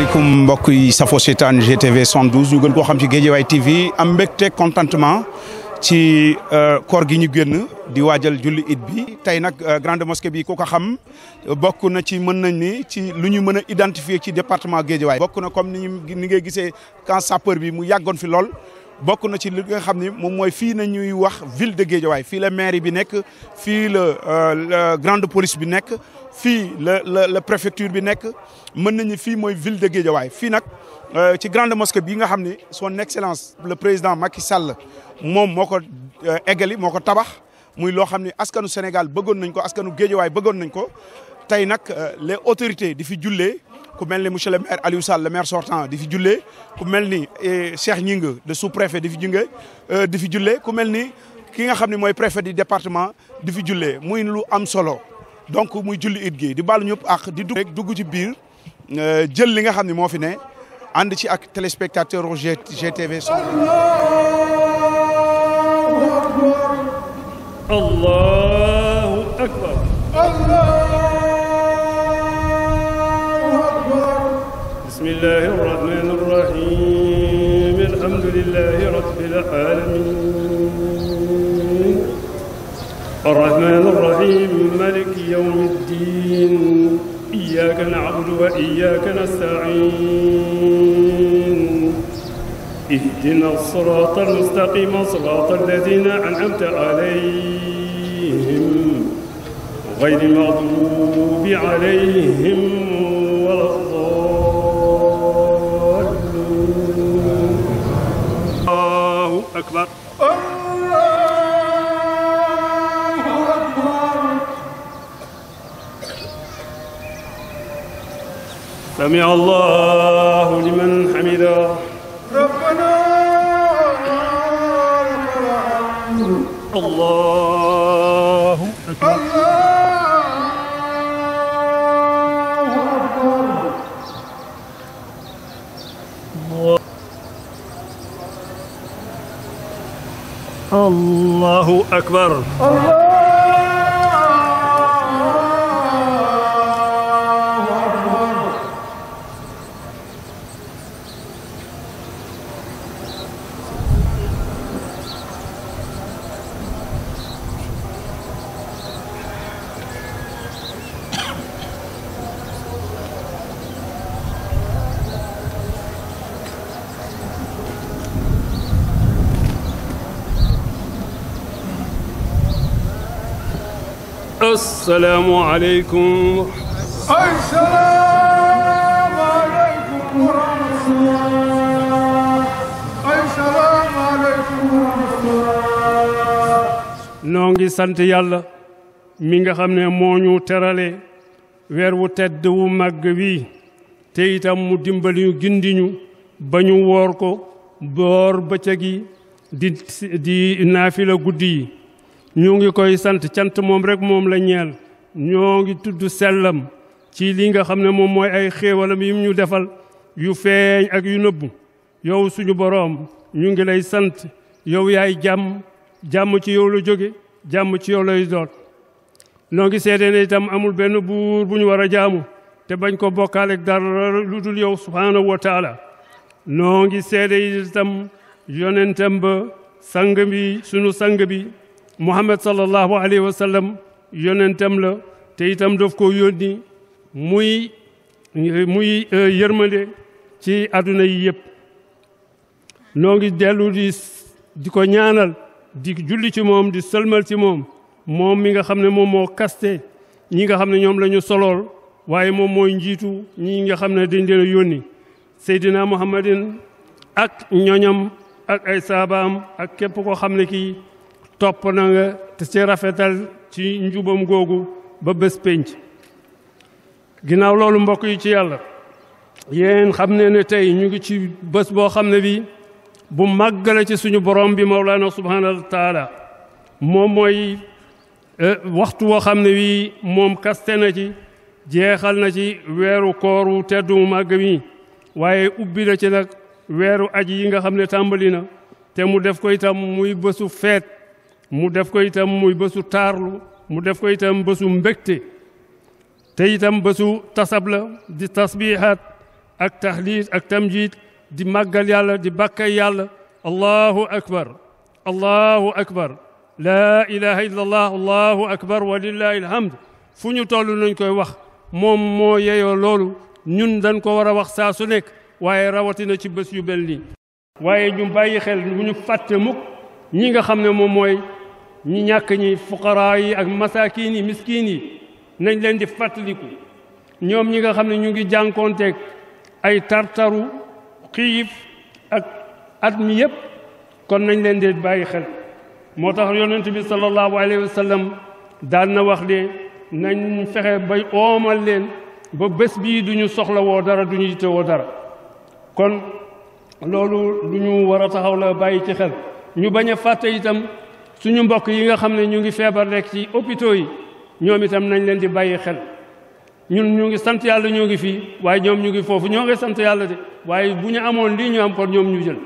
asalaamaaleykum mbokk yi safo seetaan GTV 112 ñu gën koo xam ci Guédiawaye TV am mbégte contentement ci koor gi ñu génn di waajal julli it bi tey nag grande mosquée bi ku ko xam bokk na ci mën nañ ni ci lu ñu mën a identifier ci département Guédiawaye bokk na comme ni ngay gisee camp sapeur bi mu yàggoon fi lool bokk na ci li nga xam ni moom mooy fii na ñuy wax ville de Guédiawaye fii la mairie bi nekk fii la grande police bi nekk fii la préfecture bi nekk mën nañu fii mooy ville de Guédiawaye fii nag ci grande mosquée bi nga xam ni son excellence le président Macky Sall moom moo ko eggali moo ko tabax muy loo xam ni askanu Sénégal bëggoon nañ ko askanu Guédiawaye bëggoon nañ ko tey nag les autorités di fi jullee ku mel ni monsieur le maire Aliou Sall le maire sortant di fi jullee ku mel ni Cheikh Gningue de sous-préfet di fi jullee ku mel ni ki nga xam ne mooy préfet du département di fi jullee muy lu am solo donc muy julli it gi di baalu ñëpp ak di dugg ci biir jël li nga xam ne moo fi ne ànd ci ak téléspectateur GTV. Allahu akbar. Bismillahir rahmanir rahim. Alhamdulillahi rabbil alamin. Arrahmanir rahim. Maliki yawmiddin. إياك نعبد وإياك نستعين اهدنا الصراط المستقيم صراط الذين أنعمت عليهم غير المغضوب عليهم ولا الضالين الله أكبر سمع الله لمن حمده ربنا الله أكبر الله أكبر السلام عليكم. السلام عليكم ورحمة الله. السلام عليكم ورحمة الله. noo ngi sant yàlla mi nga xam ne moo ñu terale weer wu tedd wu màgg wi te itam mu dimbali ñu gindi ñu ba ñu woor ko boor bëccëg yi di naafila guddi yi ñu ngi koy sant cant moom rek moom la ñeel ñoo ngi tudd sellam ci li nga xam ne moom mooy ay xéewalam yi ñu defal yu feeñ ak yu nëbbu yow suñu boroom ñu ngi lay sant yow yaay jàmm ci yow la jóge jàmm ci yow lay doon noo ngi seede ne itam amul benn buur bu ñu war a jaamu te bañ ko bokkaale ak dara lu dul yow subhaanahu wa taala noo ngi seede itam yonentam ba sang bi sunu sang bi Muhammad sallallahu alayhi wa sallam yonentam la te itam daf ko yónni muy yërmande ci àdduna yi yëpp noo ngi dellu di ko ñaanal di julli ci moom di sëlmal ci moom mi nga xam ne moom moo kaste ñi nga xam ne ñoom la ñu solool waaye moom mooy njiitu ñi nga xam ne dañ leen a yónni Seydina Muhammadin ak ñoñam ak ay saabaam ak képp koo xam ne kii topp na nga te ci rafetal ci njubam googu ba bés pénc ginnaaw loolu mbokk yi ci yàlla yéen xam ne tey ñu ngi ci bés boo xam ne bi bu màgg la ci suñu borom bi Mawlana subhanahu wa taala moom mooy waxtu woo xam ne wi moom kaste na ci jeexal na ci weeru kooru teddu mu màgg mi waaye ubbi na ci nag weeru aji yi nga xam ne tàmbali na te mu def ko itam muy bésu feet mu def ko itam muy bésu taarlu mu def ko itam bésu mbégte te itam bésu tasab la di tasbihaat ak tahlil ak tamjid di màggal yàlla di bàkkay yàlla allahu akbar allahu akbar laa ilaha illa allah allahu akbar walillahi alhamd fu ñu toll nañ koy wax moom moo yeyoo loolu ñun dañ ko war a wax saa su nekk waaye rawatina ci bés yu mel nii waaye ñu bàyyi xel bu ñu fàtte mukk ñi nga xam ne moom mooy ñi ñàkk ñi fuqaraa yi ak masaakiin yi miskiin yi nañ leen di fàttaliku ñoom ñi nga xam ne ñu ngi jànkoonteeg ay tartaru xiif ak at mi yépp kon nañ leen di bàyyi xel moo tax yonent bi sallallahu alayhi wa sallam daan na wax de nañ fexe bay oomal leen ba bés bii duñu soxla woo dara duñu yitte woo dara kon loolu lu ñu war a taxaw la bàyyi ci xel ñu bañ a fàtte itam suñu mbokk yi nga xam ne ñu ngi feebar rek ci hôpitaux yi ñoom itam nañ leen di bàyyi xel ñun ñu ngi sant yàlla ñoo ngi fii waaye ñoom ñu ngi foofu ñoo ngi sant yàlla de waaye bu ñu amoon lii ñu am kon ñoom ñu jël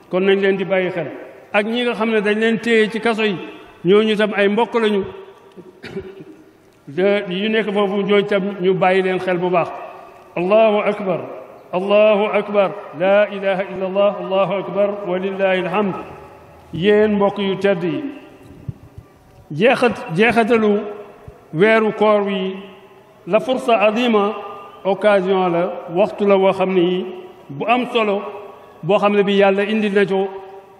kon nañ leen di bàyyi xel ak ñi nga xam ne dañ leen téye ci kaso yi ñooñu itam ay mbokk lañu yu nekk foofu ñooñu itam ñu bàyyi leen xel bu baax allahu akbar allahu akbar laa ilaha illa allah allahu akbar walillahi alhamd yéen mbokk yu tedd yi jeexatalu weeru koor wi la fursa azima occasion la waxtu la boo xam ne yi bu am solo boo xam ne bi yàlla indi na ko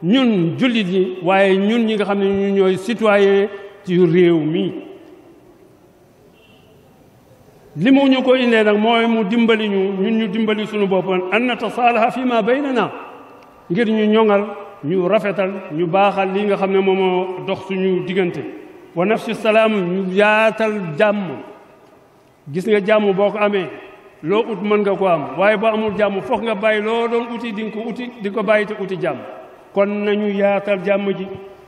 ñun jullit ñi waaye ñun ñi nga xam ne ñu ñooy citoyen ci réew mi li mu ñu ko indee nag mooy mu dimbali ñu dimbali suñu bopp an natasaalaha fi ma baynana ngir ñu ñoŋal ñu rafetal ñu baaxal li nga xam ne moom moo dox suñu diggante wa nafsi salaam ñu yaatal jàmm gis nga jàmm boo ko amee loo ut mën nga ko am waaye boo amul jàmm foog nga bàyyi loo doon uti di nga ko uti di ko bàyyi te uti jàmm kon nañu yaatal jàmm ji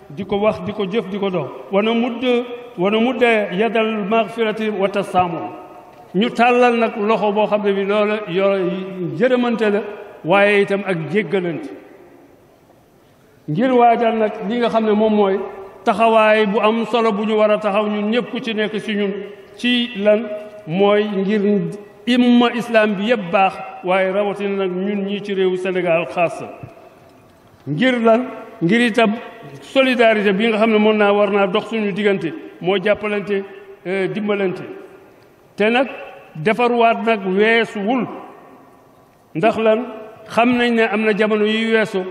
di ko wax di ko jëf di ko dox wana mudd yadal maghfirati wa tasaamun ñu tàllal nag loxo boo xam ne bi loola jërëmante la waaye itam ak jéggalante ngir waajal nag li nga xam ne moom mooy taxawaay bu am solo bu ñu war a taxaw ñun ñëpp ku ci nekk ci ñun ci lan mooy ngir imma islam bi yëpp baax waaye rawatina nag ñun ñii ci réewu Sénégal xaas ngir lan ngir itam solidarité bi nga xam ne mën naa war naa dox suñu diggante moo jàppalante dimbalante te nag defarwaat nag weesuwul ndax lan xam nañ ne am na jamono yuy weesu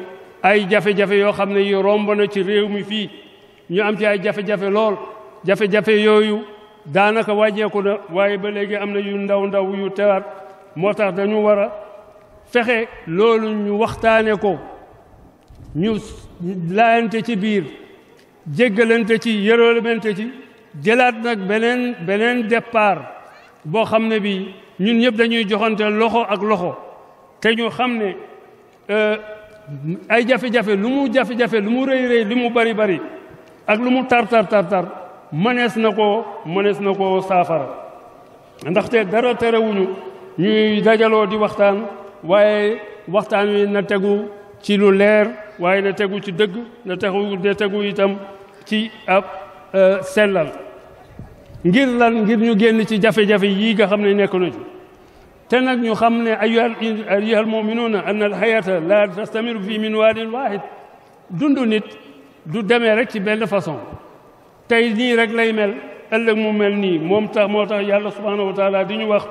ay jafe-jafe yoo xam ne yi romb na ci réew mi fii ñu am ci ay jafe-jafe lool jafe-jafe yooyu daanaka wàññeeku na waaye ba léegi am na yu ndaw ndaw yu tewaat moo tax dañu war a fexe loolu ñu waxtaane ko ñu laayante ci biir jéggalante ci yërëlante ci jëlaat nag beneen départ boo xam ne bi ñun ñëpp dañuy joxante loxo ak loxo te ñu xam ne ay jafe-jafe lu mu jafe-jafe lu mu rëy rëy lu mu bari bari ak lu mu tar mënees na koo saafara ndaxte dara terewuñu ñuy dajaloo di waxtaan waaye waxtaan wi na tegu ci lu leer waaye na tegu ci dëgg na tegu itam ci ab sellal ngir lan ngir ñu génn ci jafe-jafe yii nga xam ne nekk na ci te nag ñu xam ne ayyuhal mu'minuuna anna al hayata la tastamiru fi minwaalin waahid dundu nit du demee rek ci benn façon tey nii rek lay mel ëllëg mu mel nii moo tax yàlla subhanahu wa taala di ñu wax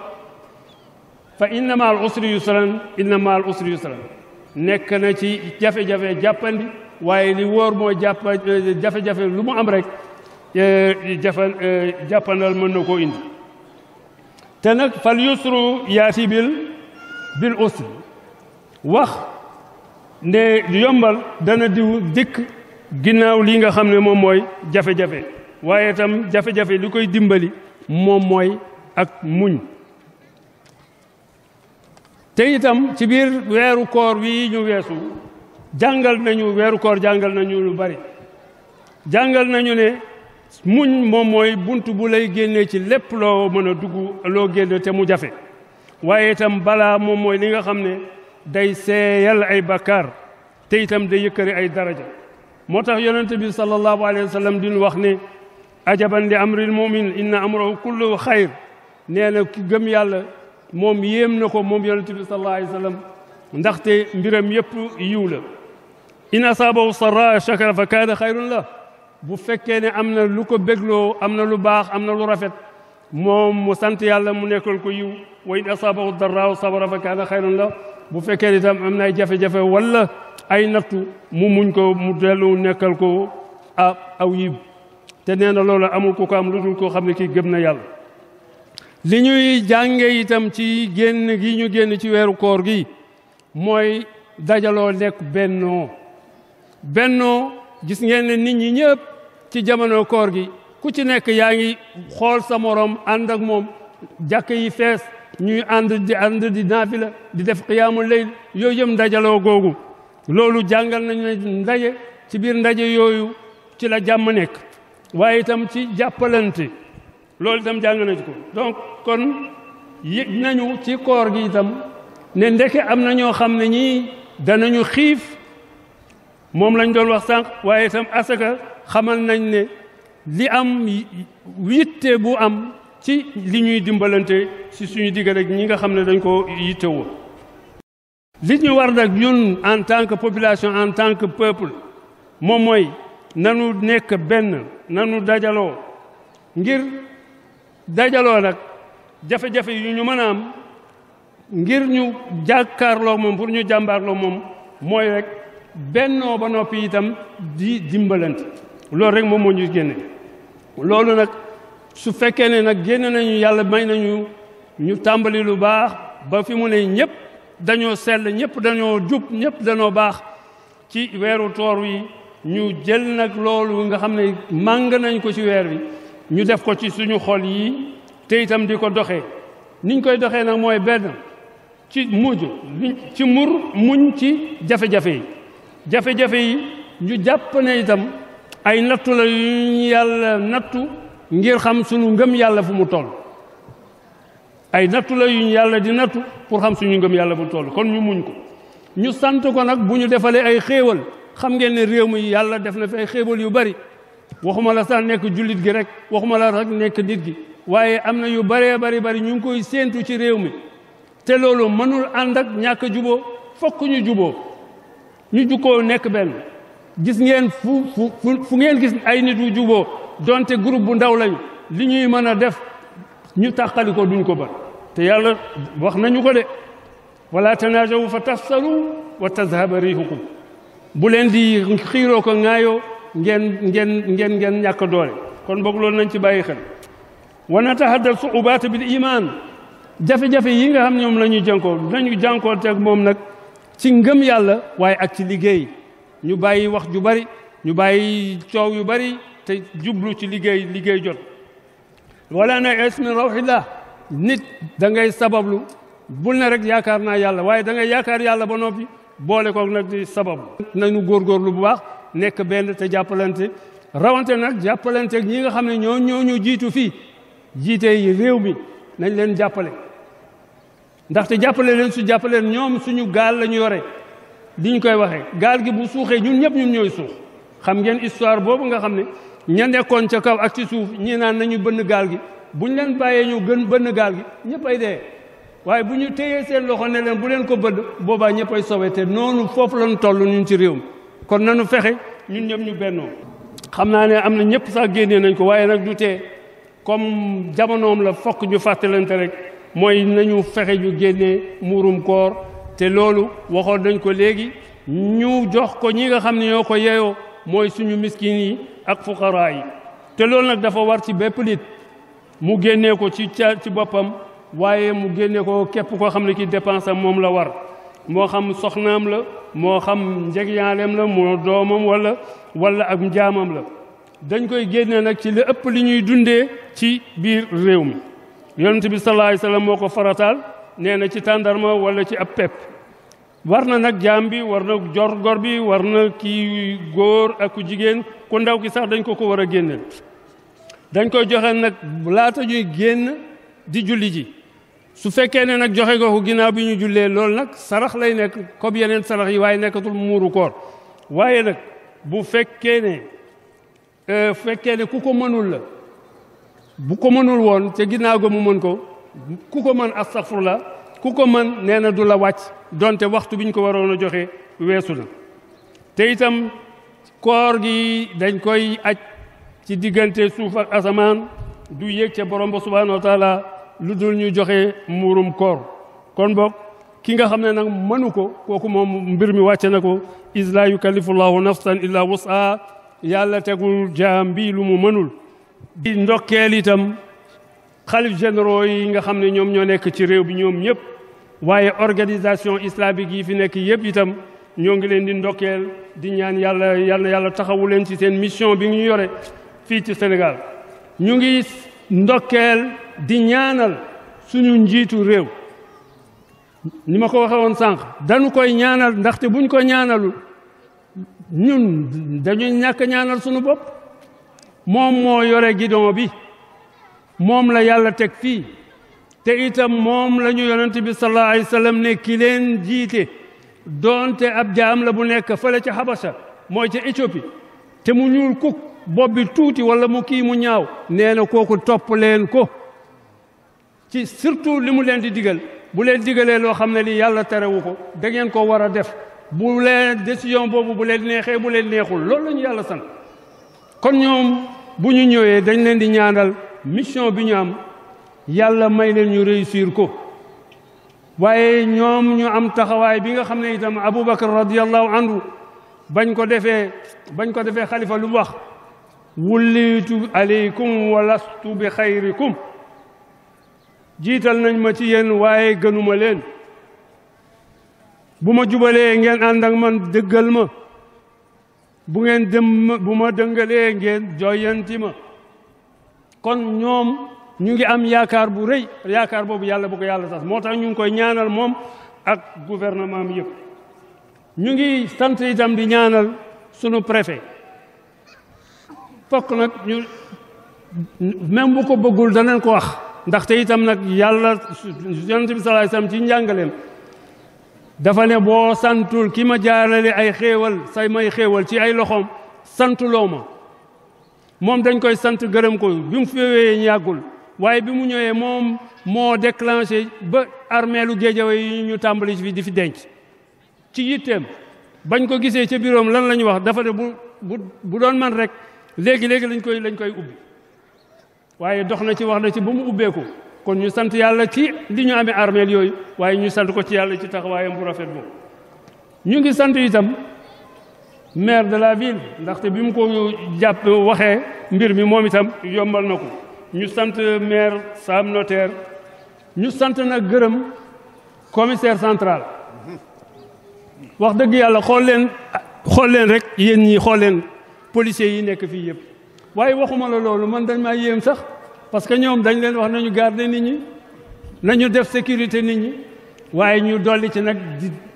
fa inna ma al usri yusran nekk na ci jafe-jafe jàppandi waaye li wóor moo jafe-jafe lu mu am rek jàppandal mën na koo indi te nag fal yusru yaati bil usri wax ne yombal dana dikk ginnaaw lii nga xam ne moom mooy jafe-jafe waaye itam jafe-jafe li koy dimbali moom mooy ak muñ te itam ci biir weeru koor wi ñu weesu weeru koor jàngal nañu lu bari jàngal nañu ne muñ moom mooy bunt bu lay génnee ci lépp loo mën a dugg loo génne te mu jafe waaye itam balaa moom mooy li nga xam ne day seeyal ay bakkaar te itam day yëkkari ay daraja moo tax yonente bi sallallahu alayhi wa sallam diñu wax ne ajaban li amril mumin inna amrahu kullu xayr nee na ki gëm yàlla moom yéem na ko moom yonent bi sallallahu alayhi wa sallam ndaxte mbiram yëpp yiw la in asaabahu sarra shakara fa kaana xayrun la bu fekkee ne am na lu ko bégloo am na lu baax am na lu rafet moom mu sant yàlla mu nekkal ko yiw wa in asaabahu darra sabara fa kaana xayrun la bu fekkee itam am na ay jafe-jafe wala ay nattu mu muñ ko mu dellu nekkal ko aw yiw te nee na loolu amul ku ko am lu dul koo xam ne kii gëm na yàlla li ñuy jànge itam ci génn gi ñu génn ci weeru koor gi mooy dajaloo nekk bennoo gis ngeen ne nit ñi ñëpp ci jamono koor gi ku ci nekk yaa ngi xool sa morom ànd ak moom jàkk yi fees ñuy ànd di naafila di def qiyaamul layl yooyu yëpp dajaloo googu loolu jàngal nañu ne ndaje ci biir ndaje yooyu ci la jàmm nekk waaye itam ci jàppalante loolu itam jàng nañu ko donc kon yëg nañu ci koor gi itam ne ndeke am na ñoo xam ne ñii danañu xiif moom lañ doon wax sànq waaye itam asaka xamal nañ ne li am yitte bu am ci li ñuy dimbalante ci suñu digg rek ñi nga xam ne dañ ko yittewoo li ñu war nag ñun en tant que population en tant que peuple moom mooy nanu nekk benn nanu dajaloo ngir dajaloo nag jafe-jafe yu ñu mën a am ngir ñu jàkkaarloo moom pour ñu jàmbaarloo moom mooy rek bennoo ba noppi itam di dimbalante loolu rek moom moo ñu génne loolu nag su fekkee ne nag génne nañu yàlla may nañu ñu tàmbali lu baax ba fi mu ne ñëpp dañoo sell ñëpp dañoo jub ñëpp dañoo baax ci weeru toor wi ñu jël nag loolu nga xam ne màng nañ ko ci weer wi ñu def ko ci suñu xol yi te itam di ko doxee niñ koy doxee nag mooy benn ci mujj ci muñ ci jafe-jafe yi ñu jàpp ne itam ay nattu la yu ñu yàlla nattu ngir xam suñu ngëm yàlla fu mu toll ay nattu la yu ñu yàlla di nattu pour xam suñu ngëm yàlla fu mu toll kon ñu muñ ko ñu sant ko nag bu ñu defalee ay xéewal xam ngeen ne réew mi yàlla def na fi ay xéewal yu bari waxuma la sax nekk jullit gi rek waxuma la rek nekk nit gi waaye am na yu bëree bari ñu ngi koy séentu ci réew mi te loolu mënul ànd ak ñàkk a juboo fokk ñu juboo ñu jukkoo nekk benn gis ngeen fu ngeen gis ay nit yu juboo donte groupe bu ndaw lañu li ñuy mën a def ñu tàqali ko duñ ko ba te yàlla wax nañu ko de wala tanaajaw fa tafsalu wa tazhaba rihukum bu leen di xiiroo ko ŋaayoo ngeen ñàkk doole kon boog loolu nañ ci bàyyi xel wa natahaddal su'ubaat bil iman jafe-jafe yi nga xam ñoom la ñuy nañu jànkoo teg moom nag ci ngëm yàlla waaye ak ci liggéey ñu bàyyi wax ju bari ñu bàyyi coow yu bari te jublu ci liggéey jot wala na es min rawxillah nit da ngay sabablu bul ne rek yaakaar naa yàlla waaye da ngay yaakaar yàlla ba noppi boole koog nag di sabablu nañu góorgóorlu bu baax nekk benn te jàppalante rawante nag jàppalante ak ñi nga xam ne ñoo ñu jiitu fii jiite yi réew mi nañ leen jàppale ndaxte jàppale leen su jàppale leen ñoom suñu gaal la ñu yore di ñu koy waxee gaal gi bu suuxee ñun ñëpp ñun ñooy suux xam ngeen histoire boobu nga xam ne ña nekkoon ca kaw ak ci suuf ñii naan nañu bënn gaal gi buñ leen bàyyee ñu gën bënn gaal gi ñëpp ay dee waaye bu ñu téyee seen loxo ne leen bu leen ko bëdd boobaa ñëpp ay sowe te noonu foofu lañu toll ñun ci réew mi kon nanu fexe ñun ñëpp ñu bennoo xam naa ne am na ñëpp sax génnee nañ ko waaye nag du tee comme jamonoom la fokk ñu fàttalante rek mooy nañu fexe ñu génnee muurum koor te loolu waxoon nañ ko léegi ñu jox ko ñi nga xam ne ñoo ko yeyoo mooy suñu miskin yi ak fuqaraa yi te loolu nag dafa war ci bépp nit mu génnee ko ci boppam waaye mu génnee ko képp koo xam ne ki dépense am moom la war moo xam soxnaam la moo xam njegyaaleem la moo doomam wala ak njaamam la dañ koy génnee nag ci li ëpp li ñuy dundee ci biir réew mi yonent bi sallallahu alayhi wasallam moo ko farataal nee na ci tàndarma wala ci ab pepp war na nag jaam bi war na gor bi war na kii góor ak ku jigéen ku ndaw ki sax dañ ko war a génneel dañ koy joxe nag laata ñuy génn di julli ji su fekkee ne nag joxe ko ginnaaw bi ñu jullee loolu nag sarax lay nekk comme yeneen sarax yi waaye nekkatul muuru koor waaye nag bu fekkee ne ku ko mënul la bu ko mënul woon te ginnaaw ga mu mën ko ku ko mën astaghfirullah ku ko mën nee na du la wàcc donte waxtu biñ ko waroon a joxe weesu na te itam koor gi dañ koy aj ci diggante suuf ak asamaan du yéeg ca borom ba subhanahu wa taala lu dul ñu joxe muurum koor kon boog ki nga xam ne nag mënu ko kooku moom mbir mi wàcce na ko is la yukallifu llahu nafsan illa wus'aha yàlla tegul jaam bi lu mu mënul di ndokkeel itam xalif généraux yi nga xam ne ñoom ñoo nekk ci réew bi ñoom ñëpp waaye organisation islamique yi fi nekk yëpp itam ñoo ngi leen di ndokkeel di ñaan yàlla yàlla taxawu leen ci seen mission bi ñu yore fii ci Sénégal ñu ngi ndokkeel di ñaanal suñu njiitu réew ni ma ko waxee woon sànq dañu koy ñaanal ndaxte buñ ko ñaanalul ñun dañuy ñàkk ñaanal suñu bopp moom moo yore guidon bi moom la yàlla teg fii te itam moom la ñu yonent bi sallallahu alayhi wa sallam ne ki leen jiite doonte ab jaam la bu nekk fële ca Habasha mooy ca Éthiopie te mu ñuul kuk bopp bi tuuti wala mu kii mu ñaaw nee na kooku topp leen ko ci surtout li mu leen di digal bu leen digalee loo xam ne lii yàlla terewu ko da ngeen ko war a def bu leen décision boobu bu leen neexee bu leen neexul loolu la ñu yàlla sant kon ñoom bu ñu ñëwee dañ leen di ñaanal mission bi ñu am yàlla may leen ñu réussir ko waaye ñoom ñu am taxawaay bi nga xam ne itam Aboubacar radiyallahu anhu bañ ko defee xalifa lu mu wax wullitu aleykum wa lastu bi xayrikum jiital nañ ma ci yéen waaye gënuma leen bu ma jubalee ngeen ànd ak man dëggal ma bu ma dëngalee ngeen joyanti ma kon ñoom ñu ngi am yaakaar bu rëy yaakaar boobu yàlla bu ko yàlla tas moo tax ñu ngi koy ñaanal moom ak gouvernement bi yëpp ñu ngi sant itam di ñaanal sunu préfet fokk nag ñu même bu ko bëggul danañ ko wax ndaxte itam nag yàlla yonent bi sallallahu alayhi wasallam ci njàngaleem dafa ne boo santul ki ma jaarale ay xéewal may xéewal ci ay loxoom santuloo ma moom dañ koy sant gërëm ko bi mu féewee yàggul waaye bi mu ñëwee moom moo déclenché ba armeelu Géejawaay yi ñu tàmbali fi di fi denc ci yitteem bañ ko gisee ca biroom lan la ñu wax dafa ne bu doon man rek léegi lañ koy ubbi waaye dox na ci wax na ci ba mu ubbeeku kon ñu sant yàlla ci li ñu amee armeel yooyu waaye ñu sant ko ci yàlla ci taxawaayam bu rafet boobu ñu ngi sant itam maire de la ville ndaxte bi mu ko waxee mbir mi moom itam yombal na ko ñu sant maire Sam Notaire ñu sant nag gërëm commissaire central wax dëgg yàlla xool leen rek yéen ñi xool leen policiers yi nekk fii yëpp waaye waxuma la loolu man dañ maa yéem sax parce que ñoom dañ leen wax nañu garder nit ñi nañu def sécurité nit ñi waaye ñu dolli ci nag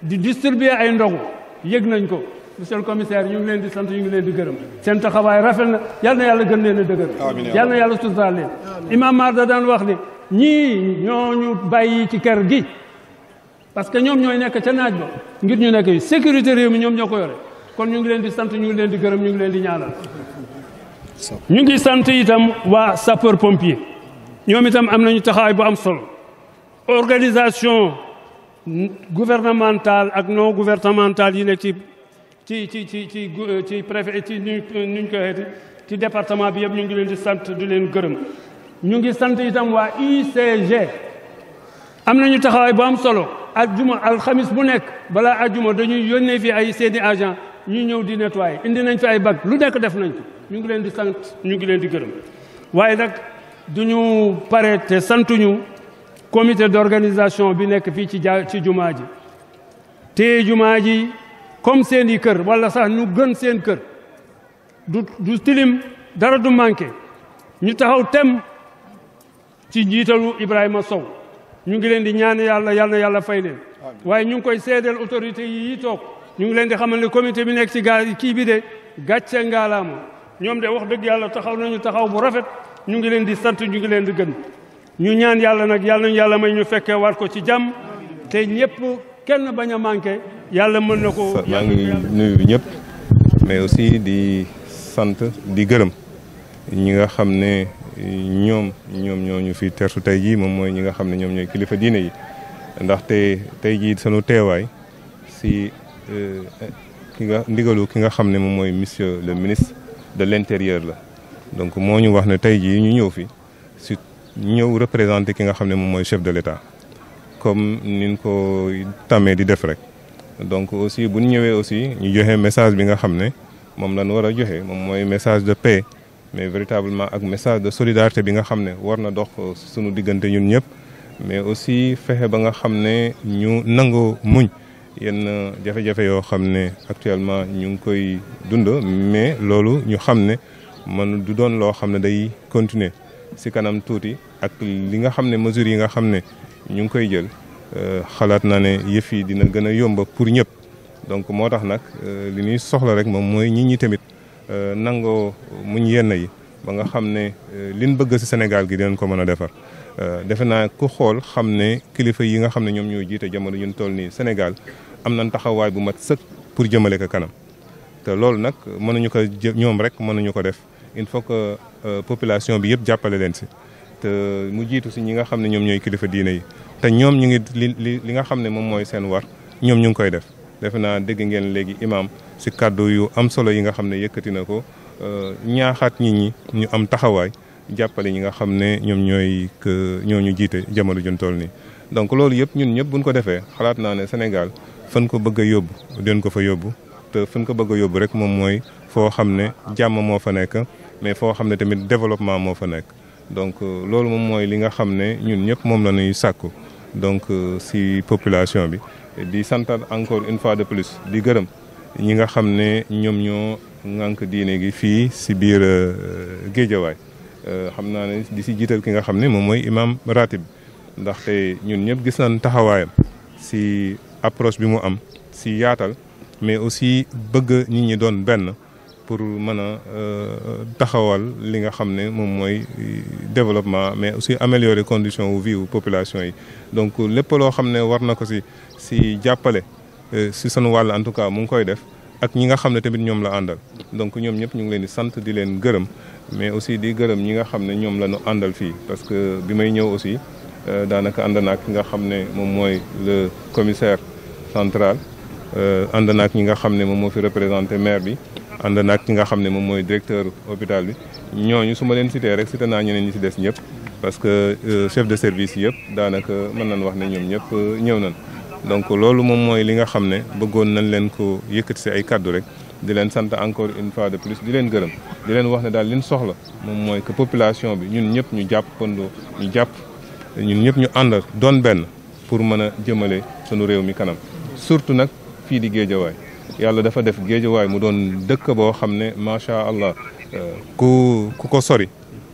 di distribuer ay ndogu yëg nañ ko monsieur le commissaire ñu ngi leen di sant ñu ngi leen di gërëm seen taxawaay rafet na yal na yàlla gën leen a dëgër yal na yàlla suturaal leen imam Marda daan wax ne ñii ñooñu bàyyi ci kër gi parce que ñoom ñooy nekk ca naaj ba ngir ñu nekk sécurité réew mi ñoom ñoo ko yore kon ñu ngi leen di sant ñu ngi leen di gërëm ñu ngi leen di ñaanal ñu ngi sant itam waa sapeur pompier ñoom itam am nañu taxawaay bu am solo organisation gouvernementale ak non gouvernementale yi nekk ci préfet ci nuñ ko waxeeti ci département bi yëpp ñu ngi leen di sant di leen gërëm ñu ngi sant itam waa UCG am nañu taxawaay bu am solo ajjuma alxamis bu nekk balaa ajjuma dañuy yónnee fi ay seeni agent ñu ñëw di nettoyer indi nañ fi ay bag lu nekk def nañ ko ñu ngi leen di sant ñu ngi leen di gërëm waaye nag duñu pare te santuñu comité d'organisation bi nekk fii ci jumaa ji te jumaa ji comme seen i kër wala sax ñu gën seen kër du tilim dara du manqué ñu taxaw tem ci njiitalu Ibrahima Sow ñu ngi leen di ñaan yàlla fay leen waaye ñu ngi koy seedeel autorité yi toog ñu ngi leen di xamal ne comité bi nekk ci kii bi de gàcce ngaalaama ñoom de wax dëgg yàlla taxaw nañu taxaw bu rafet ñu ngi leen di sant ñu ngi leen di gën ñu ñaan yàlla nag yàlla nañu yàlla may ñu fekkee waat ko ci jàmm te ñëpp kenn bañ a manqué yàlla mën na ko. maa ngi nuyu ñëpp mais aussi di sant di gërëm ñi nga xam ne ñoom ñoo ñu fi tertu tey jii moom mooy ñi nga xam ne ñoom ñooy kilifa diine yi ndaxte tey jii sunu teewaay si ndigalu ki nga xam ne moom mooy monsieur le ministre de l'intérieur la donc moo ñu wax ne tey jii ñu ñëw fi si ñëw représenté ki nga xam ne moom mooy chef de l'État comme niñ ko tàmmee di def rek donc aussi bu ñu ñëwee aussi ñu joxe message bi nga xam ne moom lañ war a joxe moom mooy message de paix mais véritablement ak message de solidarité bi nga xam ne war na dox suñu diggante ñun ñëpp mais aussi fexe ba nga xam ne ñu nangoo muñ yenn jafe-jafe yoo xam ne actuellement ñu ngi koy dund mais loolu ñu xam ne man du doon loo xam ne day continuer si kanam tuuti ak li nga xam ne mesures yi nga xam ne ñu ngi koy jël xalaat naa ne yëf yi dina gën a yomb pour ñëpp donc moo tax nag li ñuy soxla rek moom mooy nit ñi tamit nangoo muñ yenn yi ba nga xam ne liñ bëgg ci Sénégal gi dinañ ko mën a defar defe naa ku xool xam ne kilifa yi nga xam ne ñoom ñoo jiite jamono ñun toll nii Sénégal am nañ taxawaay bu mat sëkk pour jëmale ko kanam te loolu nag mënuñu ko ñoom rek mënuñu ko def il faut que population bi yëpp jàppale leen ci te mu jiitu ci ñi nga xam ne ñoom ñooy kilifa diine yi te ñoom ñu ngi li nga xam ne moom mooy seen war ñoom ñu ngi koy def defe naa dégg ngeen léegi imam ci kàddu yu am solo yi nga xam ne yëkkati na ko ñaaxaat nit ñi ñu am taxawaay jàppale ñi nga xam ne ñoom ñoo ñu jiite jamono jun toll nii. donc loolu yëpp ñun ñëpp buñ ko defee xalaat naa ne Sénégal fan ko bëgg a yóbbu den ko fa yóbbu te fan ko bëgg a yóbbu rek moom mooy foo xam ne jàmm moo fa nekk mais foo xam ne tamit développement moo fa nekk donc loolu moom mooy li nga xam ne ñun ñëpp moom la ñuy sàkku donc ci population bi. di santal encore une fois de plus di gërëm ñi nga xam ne ñoom ñoo ŋànk diine gi fii ci biir Géejawaay xam naa ne di ci jiital ki nga xam ne moom mooy imam ratib ndaxte ñun ñëpp gis nañ taxawaayam ci approche bi mu am ci yaatal mais aussi bëgg nit ñi doon benn pour mën a taxawal li nga xam ne moom mooy développement mais aussi améliorer condition wu vie wu population yi donc lépp loo xam ne war na ko ci jàppale ci sunu wàll en tout cas mu ngi koy def ak ñi nga xam ne tamit ñoom la àndal donc ñoom ñëpp ñu ngi leen di sant di leen gërëm mais aussi di gërëm ñi nga xam ne ñoom la ñu àndal fii parce que bi may ñëw aussi daanaka ànd naak ki nga xam ne moom mooy le commissaire central ànd naak ñi nga xam ne moom moo fi représenté maire bi ànd naak ki nga xam ne moom mooy directeur hôpital bi ñooñu su ma leen cité rek cité naa ñeneen ñi ci des ñëpp parce que chef de service yëpp daanaka mën nañ wax ne ñoom ñëpp ñëw nañ donc loolu moom mooy li nga xam ne bëggoon nañ leen ko yëkkati ci ay kaddu rek di leen sant encore une fois de plus di leen gërëm di leen wax ne daal liñ soxla moom mooy que population bi ñun ñëpp ñu jàppandoo ñun ñëpp ñu ànd doon benn pour mën a jëmale sunu réew mi kanam surtout nag fii di Géejawaay yàlla dafa def Géejawaay mu doon dëkk boo xam ne macha allah ku ko sori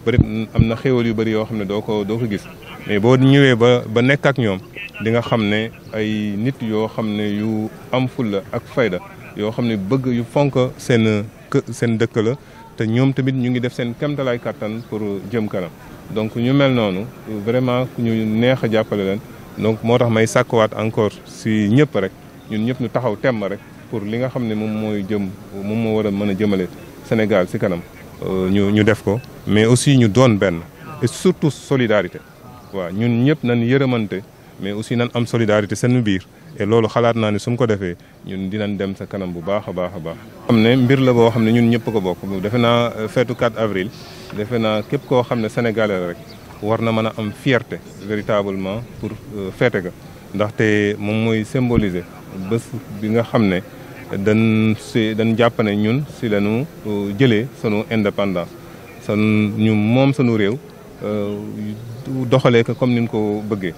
bëri am na xéwal yu bëri yoo xam ne doo ko gis mais boo ñëwee ba nekk ak ñoom di nga xam ne ay nit yoo xam ne yu am fulla ak fayda yoo xam ne bëgg yu fonk seen dëkk la te ñoom tamit ñu ngi def seen kéemtalaay kattan pour jëm kanam donc ñu mel noonu vraiment ñu neex a jàppale leen donc moo tax may sàkkuwaat encore si ñëpp rek ñun ñëpp ñu taxaw temm rek pour li nga xam ne moom moo war a mën a jëmale Sénégal si kanam ñu def ko mais aussi ñu doon benn et surtout solidarité waaw ñun ñëpp nañ yërëmante mais aussi nan am solidarité seen biir et loolu xalaat naa ne su mu ko defee ñun dinañ dem sa kanam bu baax a baax a baax. xam ne mbir la boo xam ne ñun ñëpp ko bokk defe naa feetu 4 avril defe naa képp koo xam ne sénégalais rek war na mën a am fierté véritablement pour feete ga ndaxte moom mooy symboliser bés bi nga xam ne dañ jàpp ne ñun si lañu jëlee sunu indépendance ñu moom sunu réew doxalee ko comme ni ñu ko bëggee.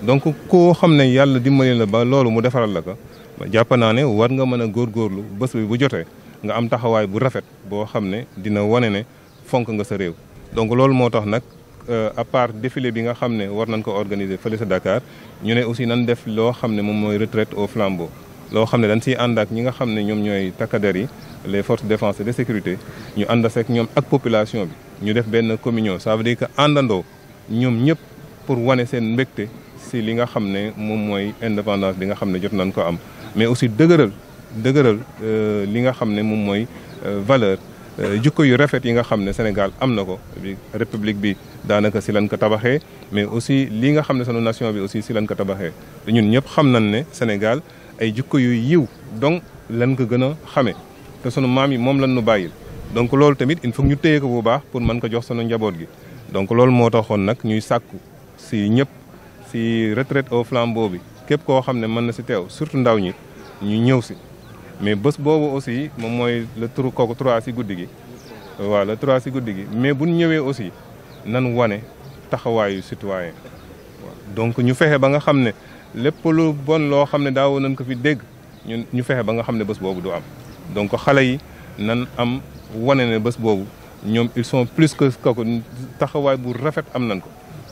donc koo xam ne yàlla dimbali la ba loolu mu defaral la ko jàpp naa ne war nga mën a góorgóorlu bés bi bu jotee nga am taxawaay bu rafet boo xam ne dina wane ne fonk nga sa réew. donc loolu moo tax nag à part défilé bi nga xam ne war nañ ko organiser fële sa Dakar ñu ne aussi nan def loo xam ne moom mooy retraite au flambeau loo xam ne dañ siy ànd ak ñi nga xam ne ñoom ñooy takkader yi les forces de défense et de sécurité ñu ànd ak ñoom ak population bi ñu def benn communion ça veut dire que àndandoo ñoom ñëpp pour wane seen mbégte si li nga xam ne moom mooy indépendance bi nga xam ne jot nañ ko am mais aussi dëgëral li nga xam ne moom mooy valeur jukko yu rafet yi nga xam ne Sénégal am na ko république bi daanaka si lañ ko tabaxee mais aussi li nga xam ne sunu nation bi aussi si lañ ko tabaxee te ñun ñëpp xam nañ ne Sénégal ay jukko yu yiw donc lañ ko gën a xamee te sunu maam yi moom lañ nu bàyyil donc loolu tamit il faut ñu téye ko bu baax pour mën ko jox sunu njaboot gi donc loolu moo taxoon nag ñuy sàkku si ñëpp si retraite au flambeau bi képp koo xam ne mën na si teew surtout ndaw ñi ñu ñëw si mais bés boobu aussi moom mooy le tour kooku 3 si guddi gi waaw le 3 si guddi gi mais bu ñu ñëwee aussi nan wane taxawaayu citoyen donc ñu fexe ba nga xam ne lépp lu bon loo xam ne daaw nañ ko fi dégg ñu fexe ba nga xam ne bés boobu du am donc xale yi nan am wane ne bés boobu ñoom ils sont plus que kooku taxawaay bu rafet am nañ ko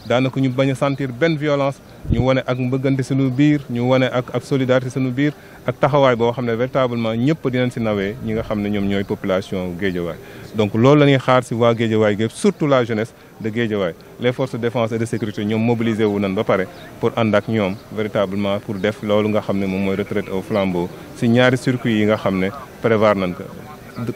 daanaka ñu bañ a sentir benn violence ñu wane ak mbëggante suñu biir ñu wane ak solidarité suñu biir ak taxawaay boo xam ne véritablement ñëpp dinañ si nawee ñi nga xam ne ñoom ñooy population Guédiawaye donc loolu la ñuy xaar si waa Guédiawaye gépp surtout la jeunesse de Guédiawaye les forces de défense et de sécurité ñoom mobilisé wu nañ ba pare pour ànd ak ñoom véritablement pour def loolu nga xam ne moom mooy retraite au flambeau si ñaari circuit yi nga xam ne prévoir nañ ko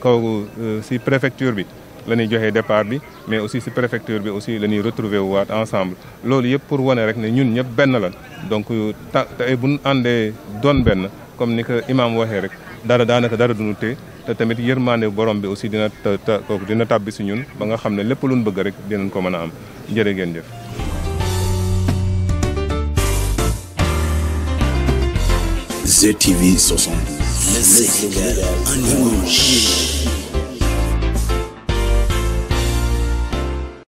kaw si préfecture bi la ñuy joxee départ bi mais aussi si préfecture bi aussi la ñuy retrouver waat ensemble loolu yëpp pour wane rek ne ñun ñëpp benn lan donc te bu ñu àndee doon benn comme ni ko imam waxee rek daanaka dara duñu tee te tamit yërmande borom bi aussi dina tàbbi si ñun ba nga xam ne lépp lu ñu bëgg rek dinañ ko mën a am jërë ngeen jëf. ZTV 72, le Sénégal en image.